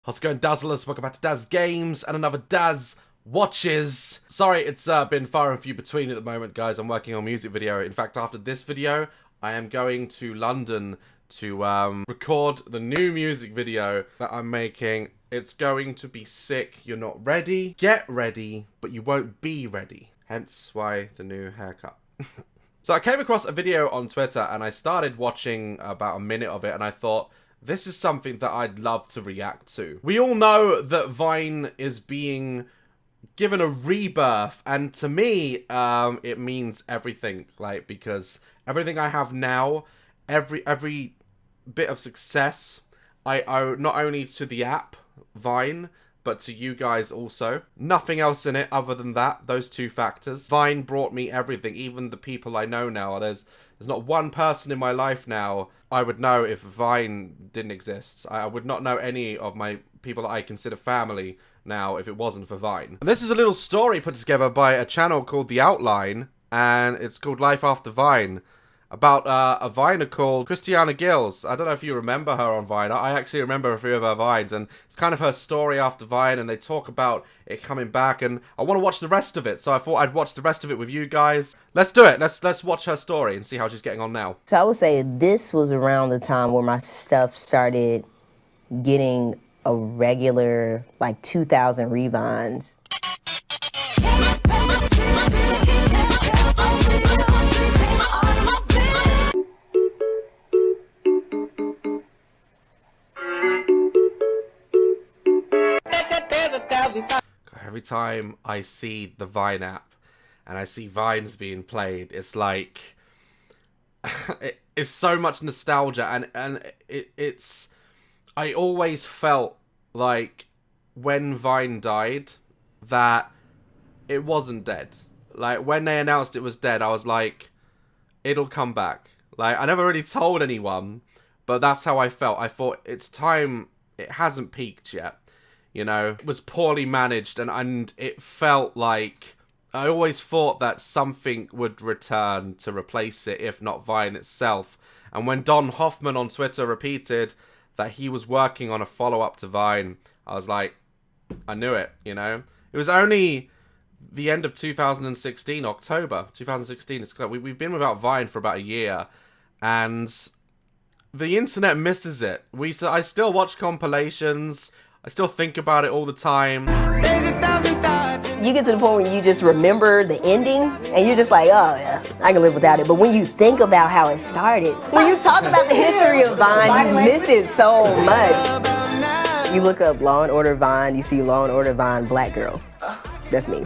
How's it going, Dazzlers? Welcome back to Daz Games and another Daz Watches. Sorry, it's been far and few between at the moment, guys. I'm working on a music video. In fact, after this video, I am going to London to record the new music video that I'm making. It's going to be sick. You're not ready. Get ready, but you won't be ready. Hence why the new haircut. So I came across a video on Twitter and I started watching about a minute of it and I thought, this is something that I'd love to react to. We all know that Vine is being given a rebirth, and to me, it means everything. Like, because everything I have now, every bit of success, I owe not only to the app, Vine, but to you guys also. Nothing else in it other than that, those two factors. Vine brought me everything, even the people I know now. There's not one person in my life now I would know if Vine didn't exist. I would not know any of my people that I consider family now if it wasn't for Vine. And this is a little story put together by a channel called The Outline, and it's called Life After Vine, about a Viner called Christiana Gills. I don't know if you remember her on Vine. I actually remember a few of her Vines, and it's kind of her story after Vine, and they talk about it coming back, and I want to watch the rest of it, so I thought I'd watch the rest of it with you guys. Let's do it. Let's watch her story and see how she's getting on now. So I would say this was around the time where my stuff started getting a regular, like, 2,000 revines. Every time I see the Vine app and I see Vines being played, it's like it's so much nostalgia, and it's I always felt like when Vine died that it wasn't dead. Like when they announced it was dead, I was like, it'll come back. Like I never really told anyone, but that's how I felt. I thought it's time. It hasn't peaked yet. You know, it was poorly managed, and it felt like I always thought that something would return to replace it, if not Vine itself. And when Don Hoffman on Twitter repeated that he was working on a follow-up to Vine, I was like, I knew it, you know? It was only the end of 2016, October 2016. We've been without Vine for about a year, and the internet misses it. I still watch compilations. I still think about it all the time. You get to the point where you just remember the ending, and you're just like, oh yeah, I can live without it. But when you think about how it started, when you talk about the history of Vine, you miss it so much. You look up Law and Order Vine, you see Law and Order Vine Black Girl. That's me.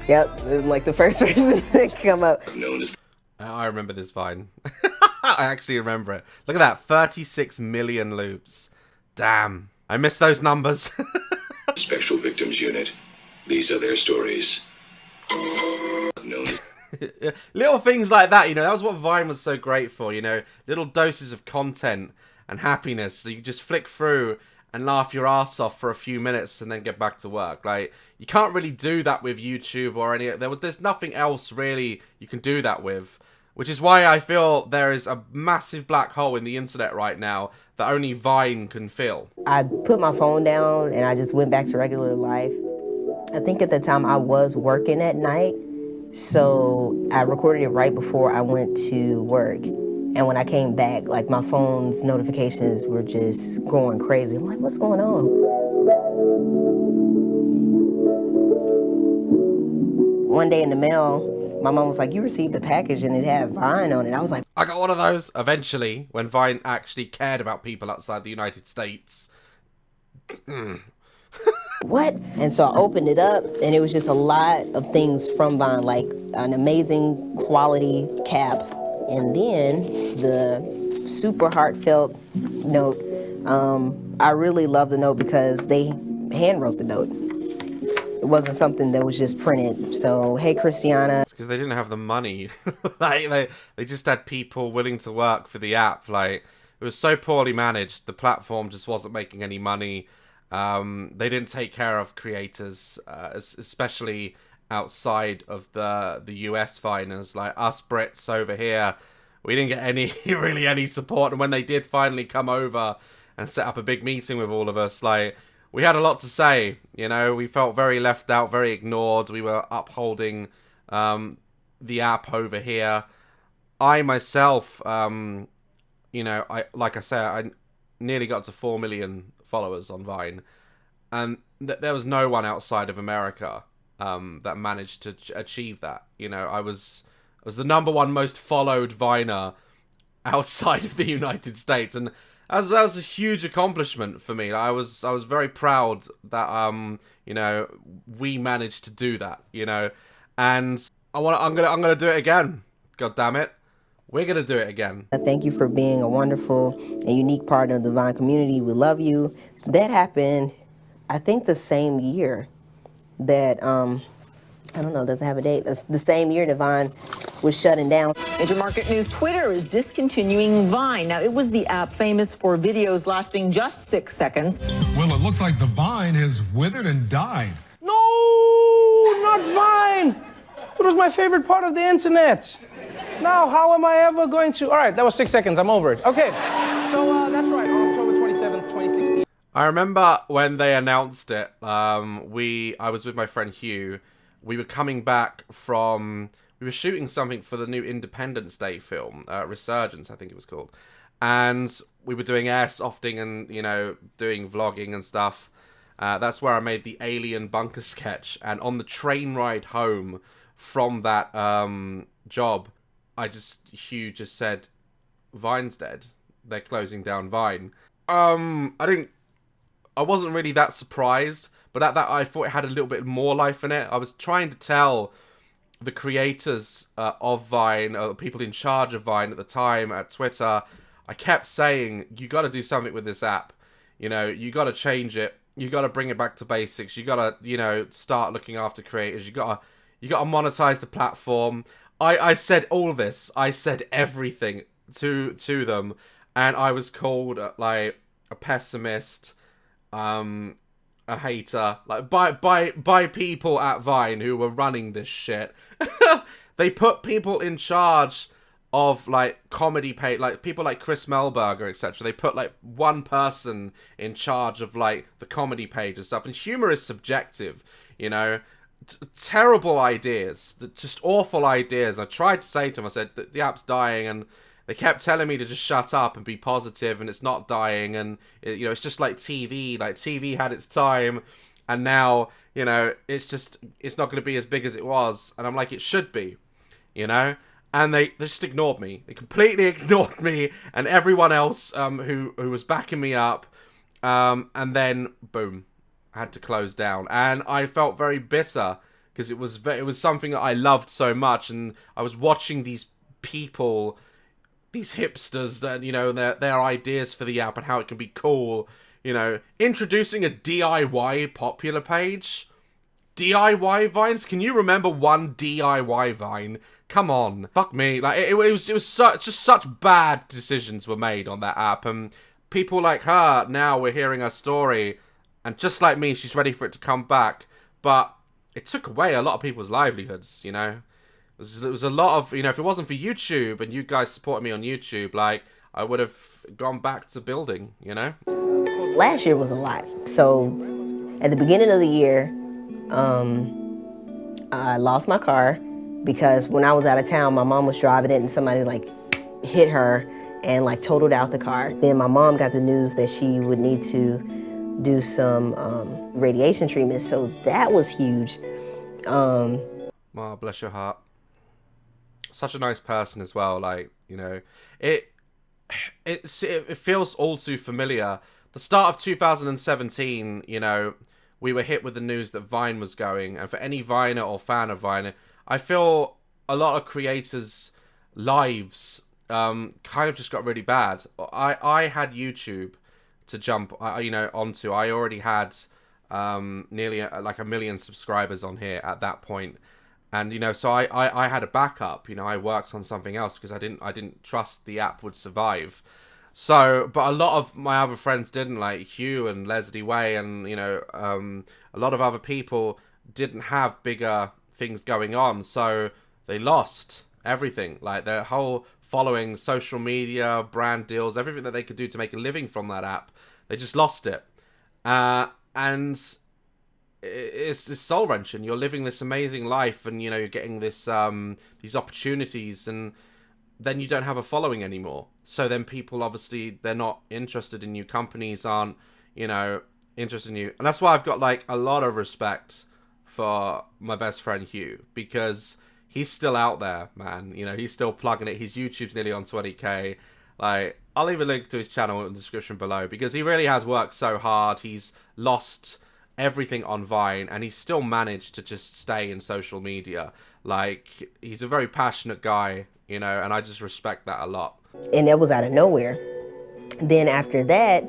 Yep, like the first person to come up. I remember this Vine. I actually remember it. Look at that, 36 million loops. Damn. I miss those numbers. Special Victims Unit. These are their stories. Known as Little things like that, you know, that was what Vine was so great for, you know. Little doses of content and happiness. So you just flick through and laugh your ass off for a few minutes and then get back to work. Like, you can't really do that with YouTube or there's nothing else really you can do that with. Which is why I feel there is a massive black hole in the internet right now that only Vine can fill. I put my phone down and I just went back to regular life. I think at the time I was working at night, so I recorded it right before I went to work. And when I came back, like my phone's notifications were just going crazy. I'm like, what's going on? One day in the mail, my mom was like, you received a package and it had Vine on it. I was like, I got one of those eventually when Vine actually cared about people outside the United States. what? And so I opened it up and it was just a lot of things from Vine, like an amazing quality cap. And then the super heartfelt note. I really love the note because they hand wrote the note. It wasn't something that was just printed. So, hey, Christiana. It's because they didn't have the money. Like, they just had people willing to work for the app. Like, it was so poorly managed. The platform just wasn't making any money. They didn't take care of creators, especially outside of the US Viners. Like, us Brits over here, we didn't get any really any support. And when they did finally come over and set up a big meeting with all of us. Like, we had a lot to say, you know. We felt very left out, very ignored. We were upholding the app over here. I myself, you know, like I said, I nearly got to 4 million followers on Vine, and there was no one outside of America that managed to achieve that. You know, I was the #1 most followed Viner outside of the United States, and that was a huge accomplishment for me. I was very proud that you know, we managed to do that. You know, and I'm gonna do it again. God damn it. We're going to do it again. Thank you for being a wonderful and unique part of the Vine community. We love you. That happened, I think, the same year that, I don't know, does it have a date? The same year that Vine was shutting down. Intermarket News Twitter is discontinuing Vine. Now, it was the app famous for videos lasting just 6 seconds. Well, it looks like the Vine has withered and died. No, not Vine. It was my favorite part of the internet. Now, how am I ever going to... All right, that was 6 seconds. I'm over it. Okay, so that's right. On October 27th, 2016. I remember when they announced it, I was with my friend Hugh. We were coming back from... We were shooting something for the new Independence Day film, Resurgence, I think it was called. And we were doing airsofting and, you know, doing vlogging and stuff. That's where I made the alien bunker sketch. And on the train ride home from that job... Hugh just said, Vine's dead. They're closing down Vine. I wasn't really that surprised, but at that I thought it had a little bit more life in it. I was trying to tell the creators of Vine, people in charge of Vine at the time at Twitter, I kept saying, you got to do something with this app. You know, you got to change it. You got to bring it back to basics. You got to, you know, start looking after creators. You got to monetize the platform. I said all of this. I said everything to them, and I was called like a pessimist, a hater, like by people at Vine who were running this shit. They put people in charge of like comedy page, like people like Chris Melberger, etc. They put like one person in charge of like the comedy page and stuff. And humor is subjective, you know. Terrible ideas, just awful ideas. I tried to say to them, I said that the app's dying, and they kept telling me to just shut up and be positive, and it's not dying, and you know, it's just like TV. Like TV had its time, and now, you know, it's not going to be as big as it was. And I'm like, it should be, you know. And they just ignored me. They completely ignored me and everyone else who was backing me up. And then boom. Had to close down, and I felt very bitter because it was something that I loved so much, and I was watching these people, these hipsters, that, you know, their ideas for the app and how it can be cool, you know, introducing a DIY popular page, DIY Vines. Can you remember one DIY Vine? Come on, fuck me. Like it was such bad decisions were made on that app, and people like her now we're hearing her story. And just like me, she's ready for it to come back. But it took away a lot of people's livelihoods, you know. It was a lot of, you know, if it wasn't for YouTube and you guys supported me on YouTube, like, I would have gone back to building, you know. Last year was a lot. So at the beginning of the year, I lost my car because when I was out of town, my mom was driving it and somebody like hit her and like totaled out the car. Then my mom got the news that she would need to do some radiation treatment, so that was huge. Oh, bless your heart. Such a nice person as well. Like, you know, it feels all too familiar. The start of 2017, you know, we were hit with the news that Vine was going, and for any Viner or fan of Vine, I feel a lot of creators' lives kind of just got really bad. I had YouTube to jump, you know, onto. I already had nearly like 1 million subscribers on here at that point, and you know, so I had a backup. You know, I worked on something else because I didn't trust the app would survive. So, but a lot of my other friends didn't, like Hugh and Leslie Way, and you know, a lot of other people didn't have bigger things going on, so they lost everything, like their whole following, social media, brand deals, everything that they could do to make a living from that app. They just lost it. And it's soul wrenching. You're living this amazing life, and you know you're getting this these opportunities, and then you don't have a following anymore. So then people obviously they're not interested in you. Companies aren't, you know, interested in you, and that's why I've got like a lot of respect for my best friend Hugh, because he's still out there, man. You know, he's still plugging it. His YouTube's nearly on 20k. Like, I'll leave a link to his channel in the description below, because he really has worked so hard. He's lost everything on Vine, and he's still managed to just stay in social media. Like, he's a very passionate guy, you know, and I just respect that a lot. And it was out of nowhere. Then after that,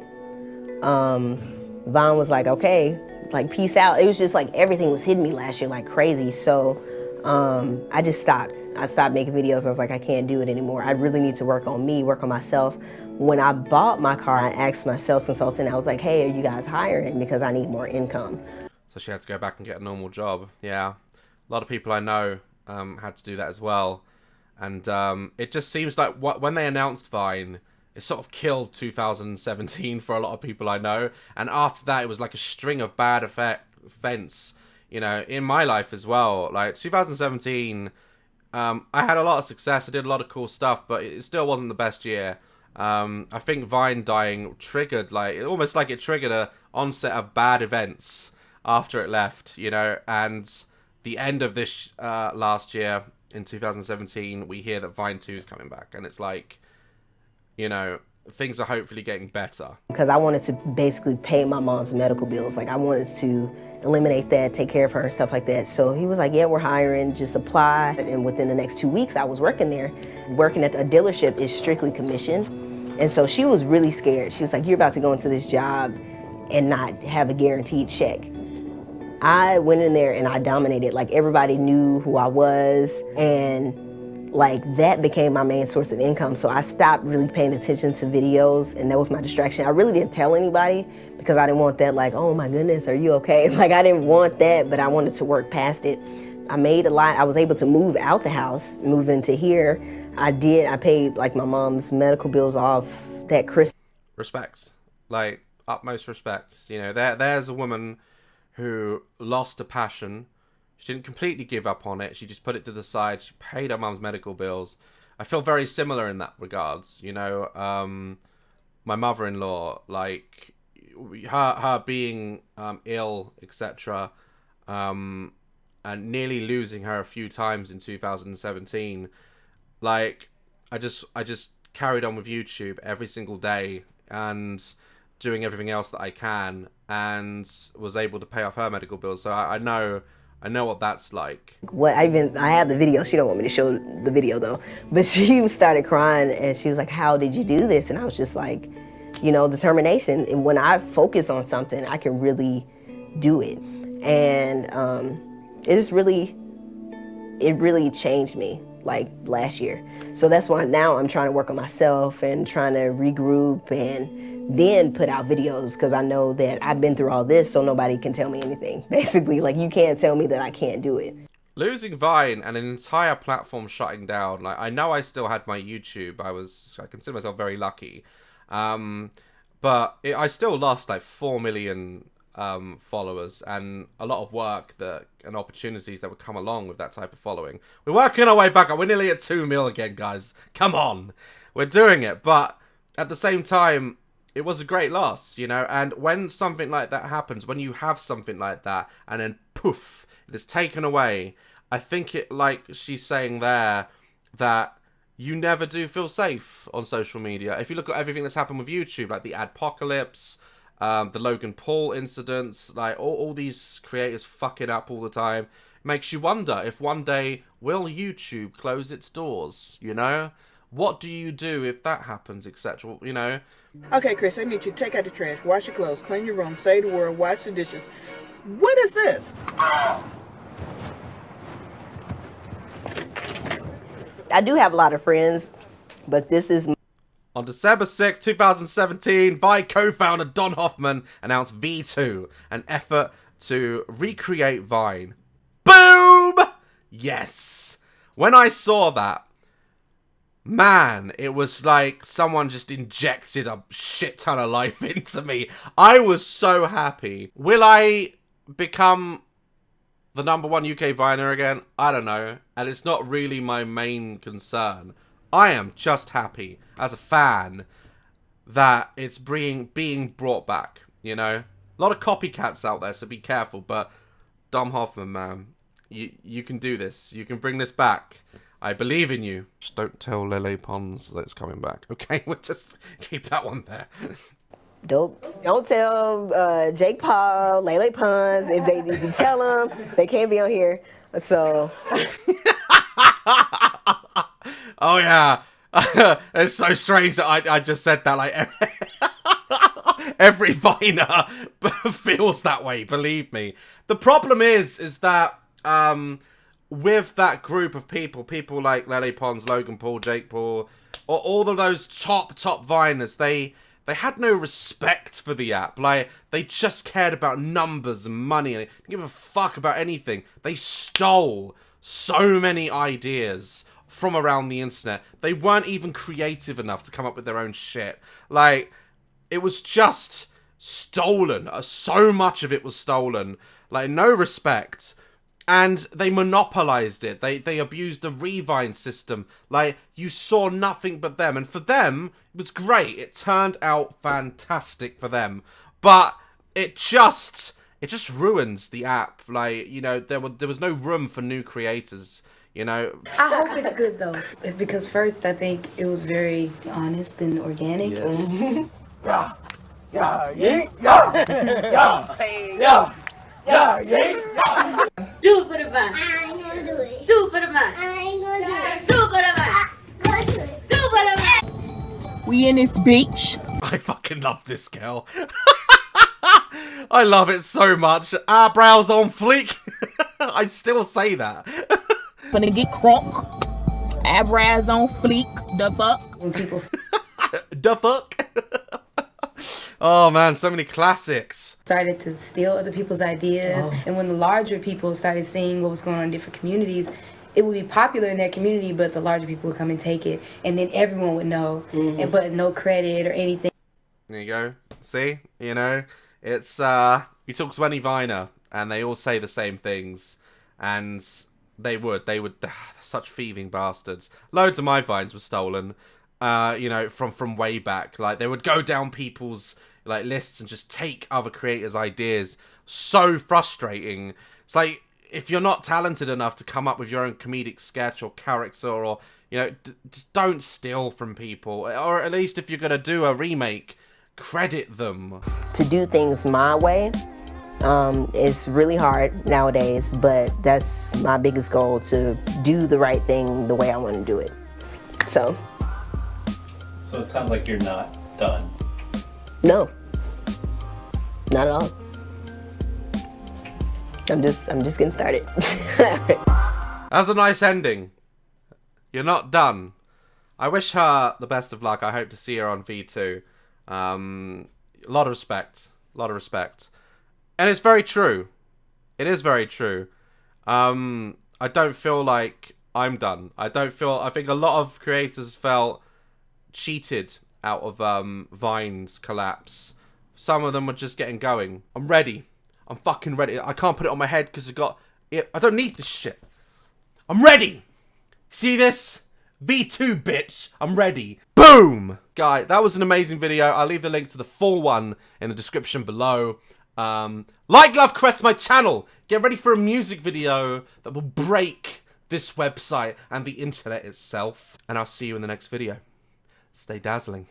Vine was like, okay, like, peace out. It was just like everything was hitting me last year like crazy. So I just stopped. I stopped making videos. I was like, I can't do it anymore. I really need to work on me, work on myself. When I bought my car, I asked my sales consultant, I was like, hey, are you guys hiring? Because I need more income. So she had to go back and get a normal job. Yeah. A lot of people I know had to do that as well. And it just seems like when they announced Vine, it sort of killed 2017 for a lot of people I know. And after that, it was like a string of bad events, you know, in my life as well. Like 2017, I had a lot of success. I did a lot of cool stuff, but it still wasn't the best year. I think Vine dying triggered, like, almost like it triggered a onset of bad events after it left, you know. And the end of this last year in 2017, we hear that Vine 2 is coming back. And it's like, you know, things are hopefully getting better. Because I wanted to basically pay my mom's medical bills. Like, I wanted to eliminate that, take care of her and stuff like that. So he was like, yeah, we're hiring, just apply. And within the next 2 weeks, I was working there. Working at a dealership is strictly commission. And so she was really scared. She was like, you're about to go into this job and not have a guaranteed check. I went in there and I dominated. Like, everybody knew who I was, and like, that became my main source of income. So I stopped really paying attention to videos, and that was my distraction. I really didn't tell anybody because I didn't want that, like, oh my goodness, are you okay? Like, I didn't want that, but I wanted to work past it. I made a lot. I was able to move out the house, move into here. I paid like my mom's medical bills off that Christmas. Respects, like, utmost respects. You know, there's a woman who lost a passion. She didn't completely give up on it. She just put it to the side. She paid her mum's medical bills. I feel very similar in that regards. You know, my mother-in-law, like, her being ill, etc., and nearly losing her a few times in 2017. Like, I just carried on with YouTube every single day and doing everything else that I can, and was able to pay off her medical bills. So I know what that's like. I have the video. She don't want me to show the video though. But she started crying and she was like, how did you do this? And I was just like, you know, determination. And when I focus on something, I can really do it. And it really changed me, like, last year. So that's why now I'm trying to work on myself and trying to regroup and then put out videos, because I know that I've been through all this, so nobody can tell me anything. Basically, like, you can't tell me that I can't do it. Losing Vine and an entire platform shutting down. Like, I know I still had my YouTube. I consider myself very lucky. But I still lost like 4 million followers, and a lot of work and opportunities that would come along with that type of following. We're working our way back up. We're nearly at 2 mil again, guys. Come on. We're doing it. But at the same time, it was a great loss, you know. And when something like that happens, when you have something like that and then poof, it is taken away, I think it, like she's saying there, that you never do feel safe on social media. If you look at everything that's happened with YouTube, like the adpocalypse, the Logan Paul incidents, like all these creators fucking up all the time, makes you wonder if one day will YouTube close its doors, you know? What do you do if that happens, etc., you know? Okay, Chris, I need you to take out the trash, wash your clothes, clean your room, say the word, wash the dishes. What is this? I do have a lot of friends, but this is... On December 6, 2017, Vine co-founder Don Hoffman announced V2, an effort to recreate Vine. Boom! Yes! When I saw that, man, it was like someone just injected a shit ton of life into me. I was so happy. Will I become the #1 UK Viner again? I don't know. And it's not really my main concern. I am just happy as a fan that it's being brought back, you know? A lot of copycats out there, so be careful. But Dom Hoffman, man, you can do this. You can bring this back. I believe in you. Just don't tell Lele Pons that it's coming back. Okay, we'll just keep that one there. Don't tell Jake Paul, Lele Pons. If you tell them, they can't be on here. So. Oh yeah, it's so strange that I just said that. Like every Viner feels that way. Believe me. The problem is that with that group of people like Lele Pons, Logan Paul, Jake Paul, or all of those top Viners, they had no respect for the app. Like, they just cared about numbers and money. They didn't give a fuck about anything. They stole so many ideas from around the internet. They weren't even creative enough to come up with their own shit. Like, it was just stolen. So much of it was stolen. Like, no respect. And they monopolized it. They abused the Revine system. Like, you saw nothing but them. And for them, it was great. It turned out fantastic for them. But it just ruins the app. Like, you know, there was no room for new creators, you know. I hope it's good, though. Because first, I think it was very honest and organic. Yes. Do it for the vine. I ain't gonna do it. Do it for the vine. I ain't gonna do it. Do it for the vine. Gonna do it. Do it for the vine. We in this beach. I fucking love this girl. I love it so much. Eyebrows on fleek. I still say that. Gonna get crunk. Eyebrows on fleek. The fuck? When people The fuck? Oh man, so many classics. started to steal other people's ideas, and when the larger people started seeing what was going on in different communities, it would be popular in their community, but the larger people would come and take it, and then everyone would know, but no credit or anything. There you go. See? You know? It's, you talk to any Viner, and they all say the same things, and they would, such thieving bastards. Loads of my Vines were stolen, you know, from way back. Like, they would go down people's, like, lists and just take other creators' ideas. So frustrating. It's like, if you're not talented enough to come up with your own comedic sketch or character, or, you know, don't steal from people. Or at least if you're going to do a remake, credit them. To do things my way, it's really hard nowadays, but that's my biggest goal, to do the right thing the way I want to do it. So it sounds like you're not done. no, not at all. I'm just getting started. That's a nice ending. You're not done. I wish her the best of luck. I hope to see her on V2. A lot of respect. A lot of respect. And it's very true. It is very true. I don't feel like I'm done. I think a lot of creators felt cheated out of Vine's collapse. Some of them were just getting going. I'm ready. I'm fucking ready. I can't put it on my head because I don't need this shit. I'm ready. See this? V2, bitch. I'm ready. Boom! Guy, that was an amazing video. I'll leave the link to the full one in the description below. Like, love, crest my channel. Get ready for a music video that will break this website and the internet itself. And I'll see you in the next video. Stay dazzling.